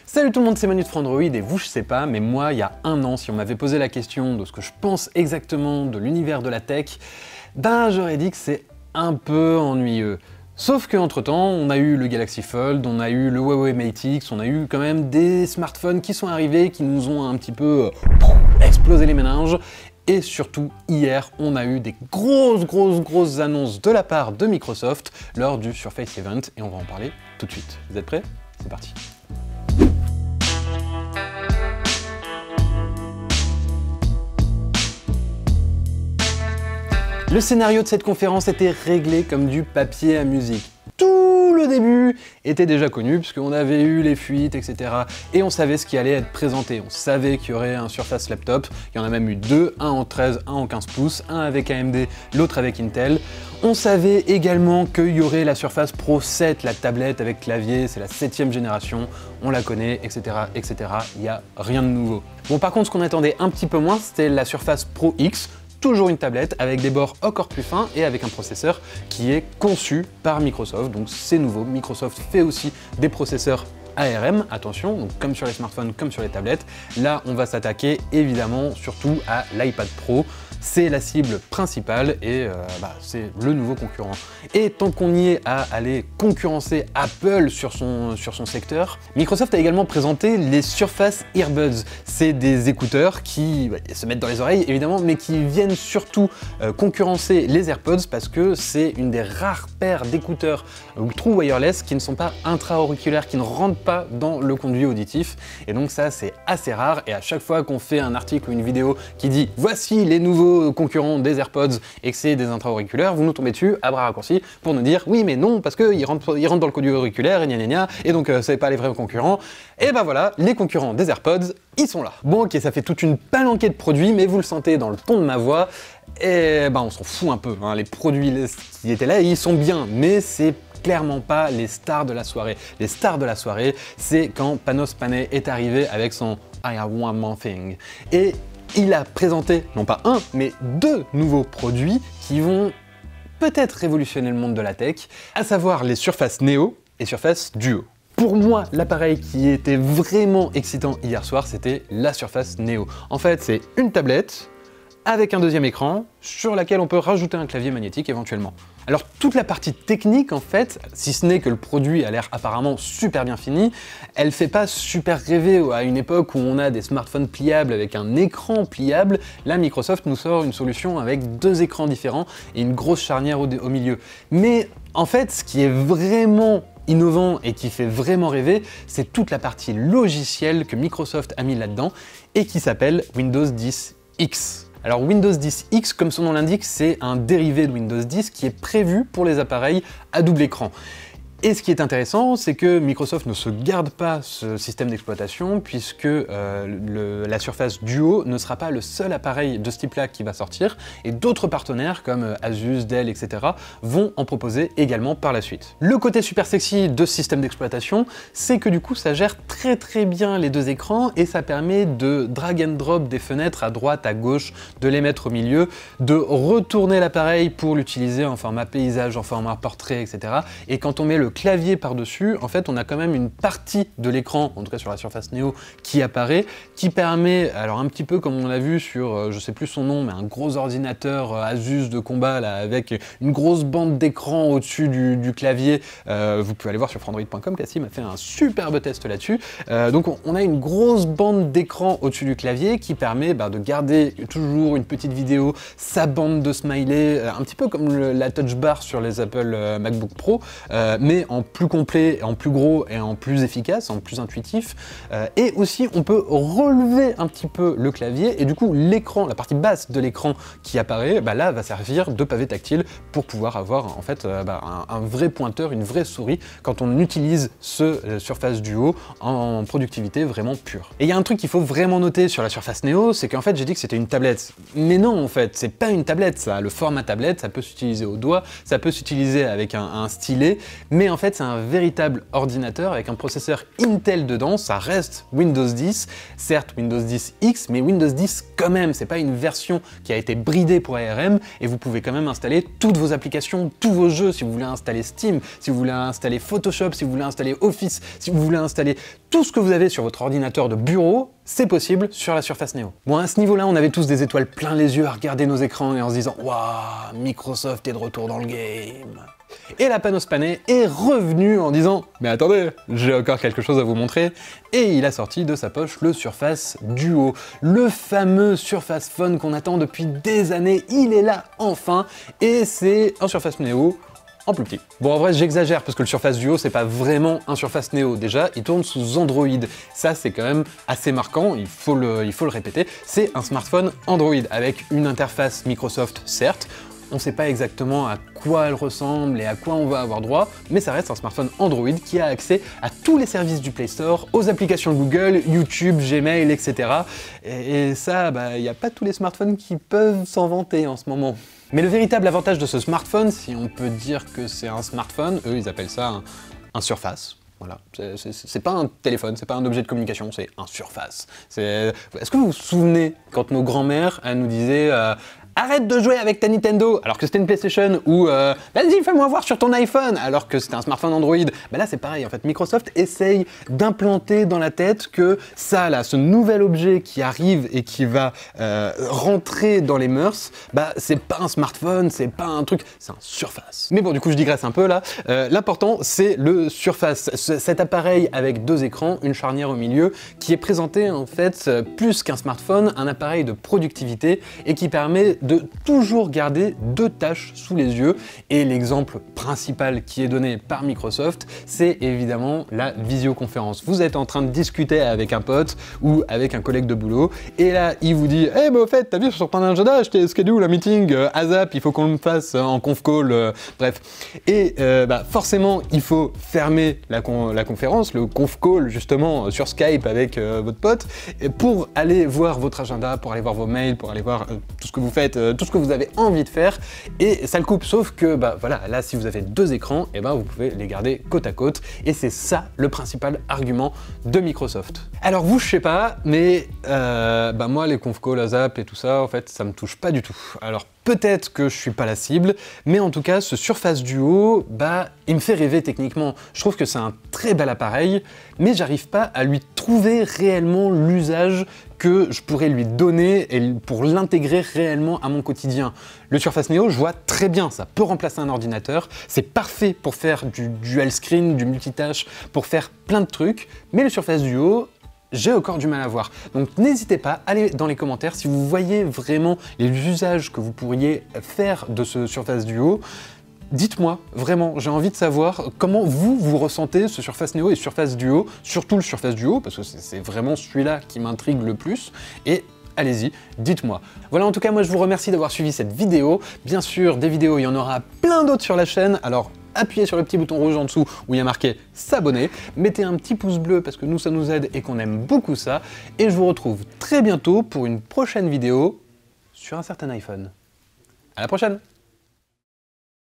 Salut tout le monde, c'est Manu de Frandroid et vous je sais pas, mais moi il y a un an, si on m'avait posé la question de ce que je pense exactement de l'univers de la tech, ben j'aurais dit que c'est un peu ennuyeux. Sauf qu'entre temps, on a eu le Galaxy Fold, on a eu le Huawei Mate X, on a eu quand même des smartphones qui sont arrivés, qui nous ont un petit peu explosé les méninges. Et surtout, hier, on a eu des grosses annonces de la part de Microsoft lors du Surface Event, et on va en parler tout de suite. Vous êtes prêts? C'est parti. Le scénario de cette conférence était réglé comme du papier à musique. Tout le début était déjà connu puisqu'on avait eu les fuites, etc. Et on savait ce qui allait être présenté. On savait qu'il y aurait un Surface Laptop. Il y en a même eu deux, un en 13, un en 15 pouces, un avec AMD, l'autre avec Intel. On savait également qu'il y aurait la Surface Pro 7, la tablette avec clavier, c'est la 7e génération, on la connaît, etc. etc. Il n'y a rien de nouveau. Bon, par contre, ce qu'on attendait un petit peu moins, c'était la Surface Pro X. Toujours une tablette avec des bords encore plus fins et avec un processeur qui est conçu par Microsoft, donc c'est nouveau. Microsoft fait aussi des processeurs ARM, attention, donc comme sur les smartphones, comme sur les tablettes. Là, on va s'attaquer évidemment surtout à l'iPad Pro. C'est la cible principale et c'est le nouveau concurrent. Et tant qu'on y est à aller concurrencer Apple sur son secteur, Microsoft a également présenté les Surface Earbuds. C'est des écouteurs qui se mettent dans les oreilles évidemment, mais qui viennent surtout concurrencer les AirPods parce que c'est une des rares paires d'écouteurs true wireless qui ne sont pas intra-auriculaires, qui ne rentrent pas dans le conduit auditif. Et donc ça, c'est assez rare. Et à chaque fois qu'on fait un article ou une vidéo qui dit « Voici les nouveaux concurrents des AirPods et que c'est des intra-auriculaires », vous nous tombez dessus à bras raccourcis pour nous dire oui mais non parce qu'ils rentrent dans le conduit auriculaire et gna gna gna et donc c'est pas les vrais concurrents. Et ben voilà, les concurrents des AirPods, ils sont là. Bon ok, ça fait toute une palanquée de produits, mais vous le sentez dans le ton de ma voix, et on s'en fout un peu, hein. Les produits qui étaient là, ils sont bien, mais c'est clairement pas les stars de la soirée. Les stars de la soirée, c'est quand Panos Panay est arrivé avec son I have one more thing. Et il a présenté, non pas un, mais deux nouveaux produits qui vont peut-être révolutionner le monde de la tech, à savoir les Surface Neo et Surface Duo. Pour moi, l'appareil qui était vraiment excitant hier soir, c'était la Surface Neo. En fait, c'est une tablette avec un deuxième écran sur laquelle on peut rajouter un clavier magnétique éventuellement. Alors toute la partie technique en fait, si ce n'est que le produit a l'air apparemment super bien fini, elle fait pas super rêver à une époque où on a des smartphones pliables avec un écran pliable. Là Microsoft nous sort une solution avec deux écrans différents et une grosse charnière au milieu. Mais en fait ce qui est vraiment innovant et qui fait vraiment rêver, c'est toute la partie logicielle que Microsoft a mis là-dedans et qui s'appelle Windows 10 X. Alors Windows 10 X, comme son nom l'indique, c'est un dérivé de Windows 10 qui est prévu pour les appareils à double écran. Et ce qui est intéressant, c'est que Microsoft ne se garde pas ce système d'exploitation puisque la Surface Duo ne sera pas le seul appareil de ce type-là qui va sortir et d'autres partenaires comme Asus, Dell, etc. vont en proposer également par la suite. Le côté super sexy de ce système d'exploitation, c'est que du coup ça gère très bien les deux écrans et ça permet de drag and drop des fenêtres à droite, à gauche, de les mettre au milieu, de retourner l'appareil pour l'utiliser en format paysage, en format portrait, etc. Et quand on met le clavier par-dessus, en fait, on a quand même une partie de l'écran, en tout cas sur la Surface Neo, qui apparaît, qui permet, alors un petit peu comme on l'a vu sur, je sais plus son nom, mais un gros ordinateur Asus de combat, là, avec une grosse bande d'écran au-dessus du clavier. Vous pouvez aller voir sur frandroid.com, Cassim a fait un superbe test là-dessus. Donc on a une grosse bande d'écran au-dessus du clavier qui permet de garder toujours une petite vidéo, sa bande de smiley, un petit peu comme la touch bar sur les Apple MacBook Pro, mais en plus complet, en plus gros et en plus efficace, en plus intuitif. Et aussi, on peut relever un petit peu le clavier et du coup, l'écran, la partie basse de l'écran qui apparaît, là, va servir de pavé tactile pour pouvoir avoir en fait un vrai pointeur, une vraie souris quand on utilise ce Surface Duo en productivité vraiment pure. Et il y a un truc qu'il faut vraiment noter sur la Surface Neo, c'est qu'en fait, j'ai dit que c'était une tablette. Mais non, en fait, c'est pas une tablette, ça. Le format tablette, ça peut s'utiliser au doigt, ça peut s'utiliser avec un stylet, mais en fait c'est un véritable ordinateur avec un processeur Intel dedans, ça reste Windows 10, certes Windows 10 X, mais Windows 10 quand même, c'est pas une version qui a été bridée pour ARM, et vous pouvez quand même installer toutes vos applications, tous vos jeux, si vous voulez installer Steam, si vous voulez installer Photoshop, si vous voulez installer Office, si vous voulez installer tout ce que vous avez sur votre ordinateur de bureau, c'est possible sur la Surface Neo. Bon, à ce niveau-là, on avait tous des étoiles plein les yeux à regarder nos écrans et en se disant « Waouh, Microsoft est de retour dans le game !» Et la Panos Panay est revenu en disant « Mais attendez, j'ai encore quelque chose à vous montrer !» Et il a sorti de sa poche le Surface Duo, le fameux Surface Phone qu'on attend depuis des années. Il est là enfin, et c'est un Surface Neo en plus petit. Bon, en vrai, j'exagère parce que le Surface Duo, c'est pas vraiment un Surface Neo. Déjà, il tourne sous Android. Ça, c'est quand même assez marquant, il faut le répéter. C'est un smartphone Android avec une interface Microsoft, certes. On sait pas exactement à quoi elle ressemble et à quoi on va avoir droit, mais ça reste un smartphone Android qui a accès à tous les services du Play Store, aux applications Google, YouTube, Gmail, etc. Et ça, il n'y a pas tous les smartphones qui peuvent s'en vanter en ce moment. Mais le véritable avantage de ce smartphone, si on peut dire que c'est un smartphone, eux ils appellent ça un Surface. Voilà, c'est pas un téléphone, c'est pas un objet de communication, c'est un Surface. Est-ce que vous vous souvenez quand nos grands-mères nous disaient arrête de jouer avec ta Nintendo, alors que c'était une PlayStation, ou vas-y fais-moi voir sur ton iPhone, alors que c'était un smartphone Android. Là c'est pareil, en fait Microsoft essaye d'implanter dans la tête que ça là, ce nouvel objet qui arrive et qui va rentrer dans les mœurs, c'est pas un smartphone, c'est pas un truc, c'est un Surface. Mais bon, du coup je digresse un peu là, l'important c'est le Surface, cet appareil avec deux écrans, une charnière au milieu, qui est présenté en fait plus qu'un smartphone, un appareil de productivité et qui permet de toujours garder deux tâches sous les yeux. Et l'exemple principal qui est donné par Microsoft, c'est évidemment la visioconférence. Vous êtes en train de discuter avec un pote ou avec un collègue de boulot, et là il vous dit « Eh au fait, t'as vu sur ton agenda, je t'ai schedule un meeting ASAP, il faut qu'on le fasse en conf call, bref. » Et forcément, il faut fermer la conférence, le conf call justement sur Skype avec votre pote, pour aller voir votre agenda, pour aller voir vos mails, pour aller voir tout ce que vous faites, tout ce que vous avez envie de faire, et ça le coupe. Sauf que voilà, là si vous avez deux écrans, vous pouvez les garder côte à côte, et c'est ça le principal argument de Microsoft. Alors vous, je sais pas, mais moi les conf calls, ASAP et tout ça, en fait, ça me touche pas du tout. Alors peut-être que je suis pas la cible, mais en tout cas, ce Surface Duo, il me fait rêver techniquement. Je trouve que c'est un très bel appareil, mais j'arrive pas à lui trouver réellement l'usage que je pourrais lui donner pour l'intégrer réellement à mon quotidien. Le Surface Neo, je vois très bien, ça peut remplacer un ordinateur, c'est parfait pour faire du dual screen, du multitâche, pour faire plein de trucs, mais le Surface Duo, j'ai encore du mal à voir. Donc n'hésitez pas, allez dans les commentaires si vous voyez vraiment les usages que vous pourriez faire de ce Surface Duo. Dites-moi, vraiment, j'ai envie de savoir comment vous ressentez ce Surface Neo et Surface Duo, surtout le Surface Duo, parce que c'est vraiment celui-là qui m'intrigue le plus, et allez-y, dites-moi. Voilà, en tout cas, moi je vous remercie d'avoir suivi cette vidéo. Bien sûr, des vidéos, il y en aura plein d'autres sur la chaîne, alors appuyez sur le petit bouton rouge en dessous où il y a marqué s'abonner, mettez un petit pouce bleu parce que nous ça nous aide et qu'on aime beaucoup ça, et je vous retrouve très bientôt pour une prochaine vidéo sur un certain iPhone. À la prochaine!